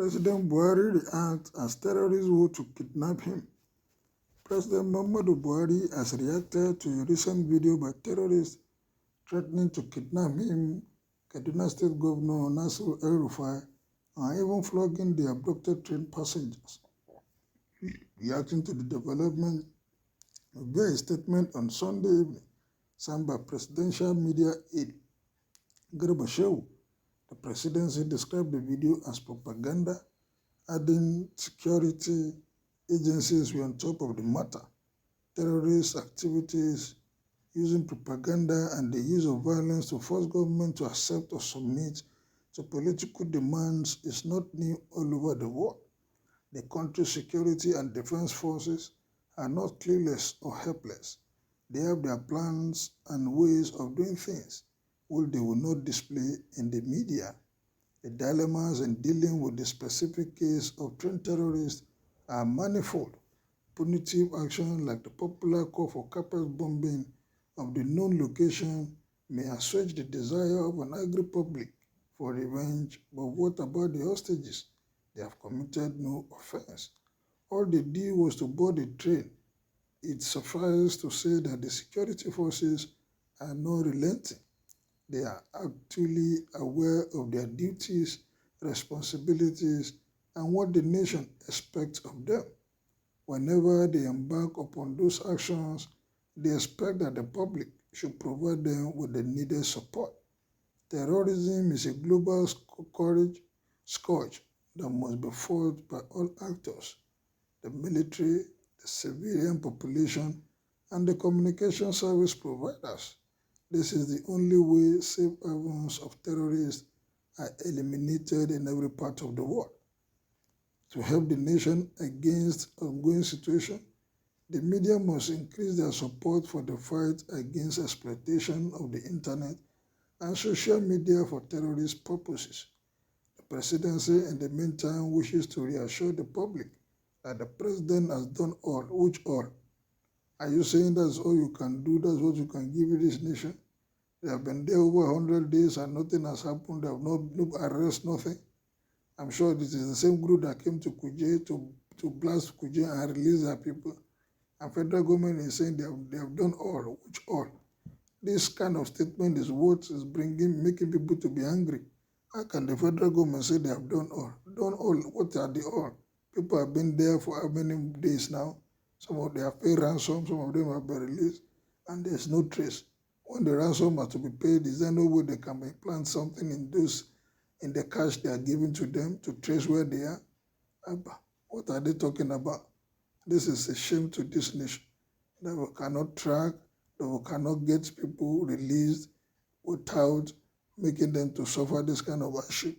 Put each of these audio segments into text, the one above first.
President Buhari reacts as terrorists vow to kidnap him. President Muhammadu Buhari has reacted to a recent video by terrorists threatening to kidnap him, Kaduna State Governor Nasir El-Rufai, and even flogging the abducted train passengers. Reacting to the development via a statement on Sunday evening, signed by presidential media aide Garba Shehu, the presidency described the video as propaganda, adding security agencies were on top of the matter. Terrorist activities using propaganda and the use of violence to force government to accept or submit to political demands is not new all over the world. The country's security and defense forces are not clueless or helpless. They have their plans and ways of doing things, which they will not display in the media. The dilemmas in dealing with the specific case of train terrorists are manifold. Punitive action like the popular call for carpet bombing of the known location may assuage the desire of an angry public for revenge, but what about the hostages? They have committed no offense. All they did was to board the train. It suffices to say that the security forces are not relenting. They are actually aware of their duties, responsibilities, and what the nation expects of them. Whenever they embark upon those actions, they expect that the public should provide them with the needed support. Terrorism is a global scourge that must be fought by all actors: the military, the civilian population, and the communication service providers. This is the only way safe havens of terrorists are eliminated in every part of the world. To help the nation against ongoing situation, the media must increase their support for the fight against exploitation of the internet and social media for terrorist purposes. The presidency, in the meantime, wishes to reassure the public that the president has done all. Which all? Are you saying that's all you can do? That's what you can give this nation? They have been there over 100 days and nothing has happened. They have no arrest, nothing. I'm sure this is the same group that came to Kuje to blast Kuje and release their people. And federal government is saying they have done all. Which all? This kind of statement is what is making people to be angry. How can the federal government say they have done all? Done all? What are the all? People have been there for how many days now? Some of them have paid ransom, some of them have been released, and there's no trace. When the ransom are to be paid, is there no way they can implant something in the cash they are giving to them to trace where they are? What are they talking about? This is a shame to this nation that we cannot track, that we cannot get people released without making them to suffer this kind of hardship.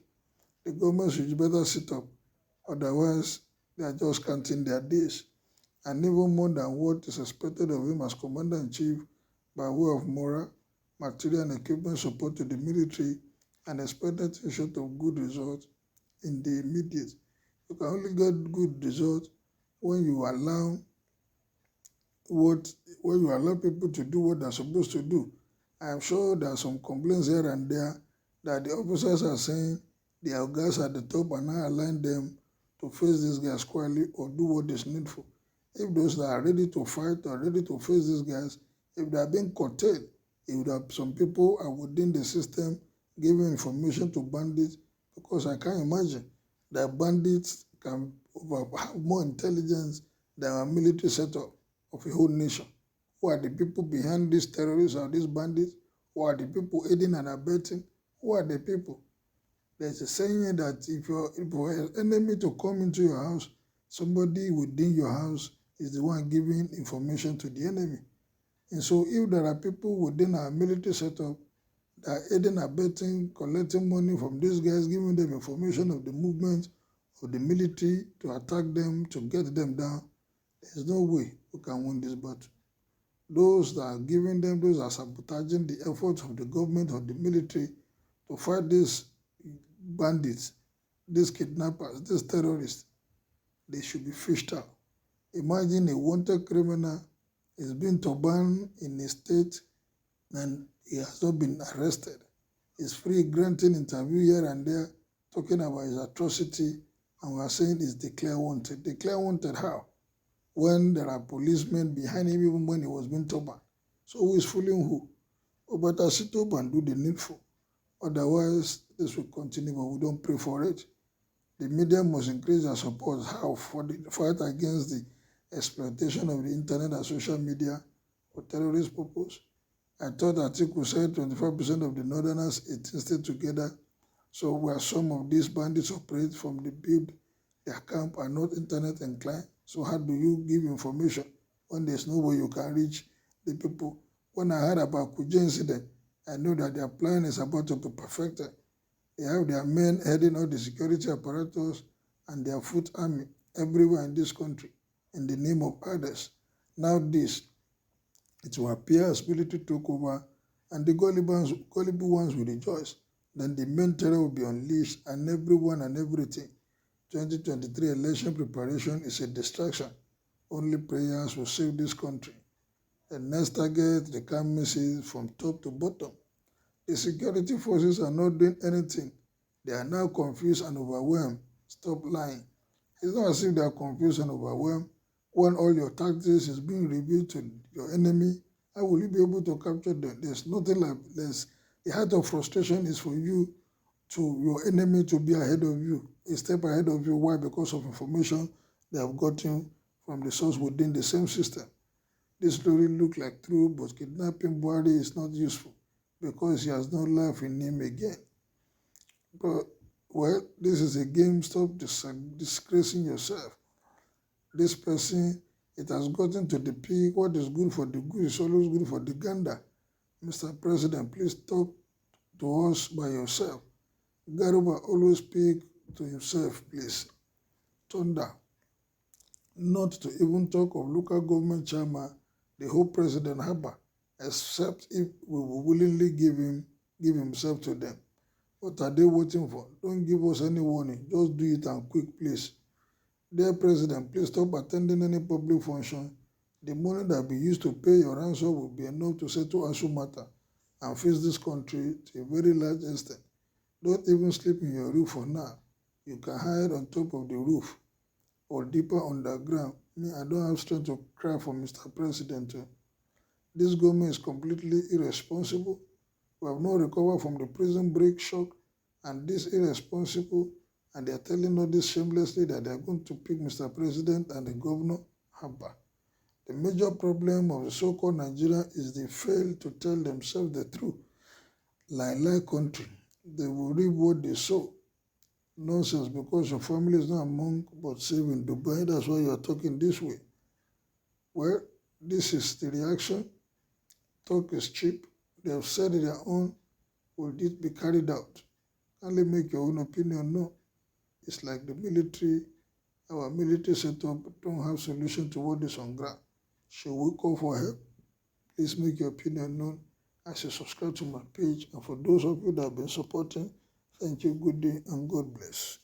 The government should better sit up, otherwise they are just counting their days. And even more than what is expected of him as Commander-in-Chief by way of moral, material, and equipment support to the military, and expected short of good results in the immediate. You can only get good results when you allow people to do what they're supposed to do. I am sure there are some complaints here and there that the officers are saying their guys at the top are not allowing them to face these guys quietly or do what is needful. If those that are ready to fight or ready to face these guys, if they are being curtailed, if there are some people are within the system giving information to bandits, because I can't imagine that bandits can have more intelligence than a military setup of a whole nation. Who are the people behind these terrorists or these bandits? Who are the people aiding and abetting? Who are the people? There's a saying that if you're an enemy to come into your house, somebody within your house is the one giving information to the enemy. And so if there are people within our military setup that are aiding, abetting, collecting money from these guys, giving them information of the movement of the military to attack them, to get them down, there's no way we can win this battle. Those that are giving them, those are sabotaging the efforts of the government or the military to fight these bandits, these kidnappers, these terrorists. They should be fished out. Imagine a wanted criminal is being turbaned in a state and he has not been arrested. He's free granting interview here and there, talking about his atrocity and we are saying it's declare wanted. Declare wanted how? When there are policemen behind him even when he was being turbaned. So who is fooling who? Oh, but I sit up and do the needful. Otherwise, this will continue, but we don't pray for it. The media must increase their support how for the fight against the exploitation of the internet and social media for terrorist purpose. I thought Atiku said 25% of the northerners 18 stay together. So where some of these bandits operate from the build their camp are not internet inclined. So how do you give information when there's no way you can reach the people? When I heard about Kuje incident, I knew that their plan is about to be perfected. They have their men heading all the security apparatus and their foot army everywhere in this country in the name of others. Now this, it will appear as military took over and the gullible ones will rejoice. Then the main terror will be unleashed and everyone and everything. 2023 election preparation is a distraction. Only prayers will save this country. The next target, the calm message from top to bottom. The security forces are not doing anything. They are now confused and overwhelmed. Stop lying. It's not as if they are confused and overwhelmed. When all your tactics is being revealed to your enemy, how will you be able to capture them? There's nothing like this. The height of frustration is for you to your enemy to be ahead of you, a step ahead of you. Why? Because of information they have gotten from the source within the same system. This story looks like true, but kidnapping Buhari is not useful because he has no life in him again. But, well, this is a game. Stop disgracing yourself. This person, it has gotten to the peak. What is good for the goose is always good for the gander. Mr. President, please talk to us by yourself. Garuba always speak to himself, please. Thunder. Not to even talk of local government chairman, the whole President Haba, except if we will willingly give himself to them. What are they waiting for? Don't give us any warning. Just do it and quick, please. Dear President, please stop attending any public function. The money that will be used to pay your ransom will be enough to settle Asu matter and fix this country to a very large extent. Don't even sleep in your roof for now. You can hide on top of the roof or deeper underground. Me, I don't have strength to cry for Mr. President. This government is completely irresponsible. We have not recovered from the prison break shock, and this irresponsible, and they are telling us this shamelessly that they are going to pick Mr. President and the governor Haba. The major problem of the so-called Nigeria is they fail to tell themselves the truth. Like country, they will reap what they sow. Nonsense, because your family is not among but safe in Dubai. That's why you are talking this way. Well, this is the reaction. Talk is cheap. They have said their own. Will it be carried out? Only make your own opinion known. It's like the military. Our military setup don't have solution to what is on ground. Should we call for help? Please make your opinion known as you subscribe to my page. And for those of you that have been supporting, thank you, good day, and God bless.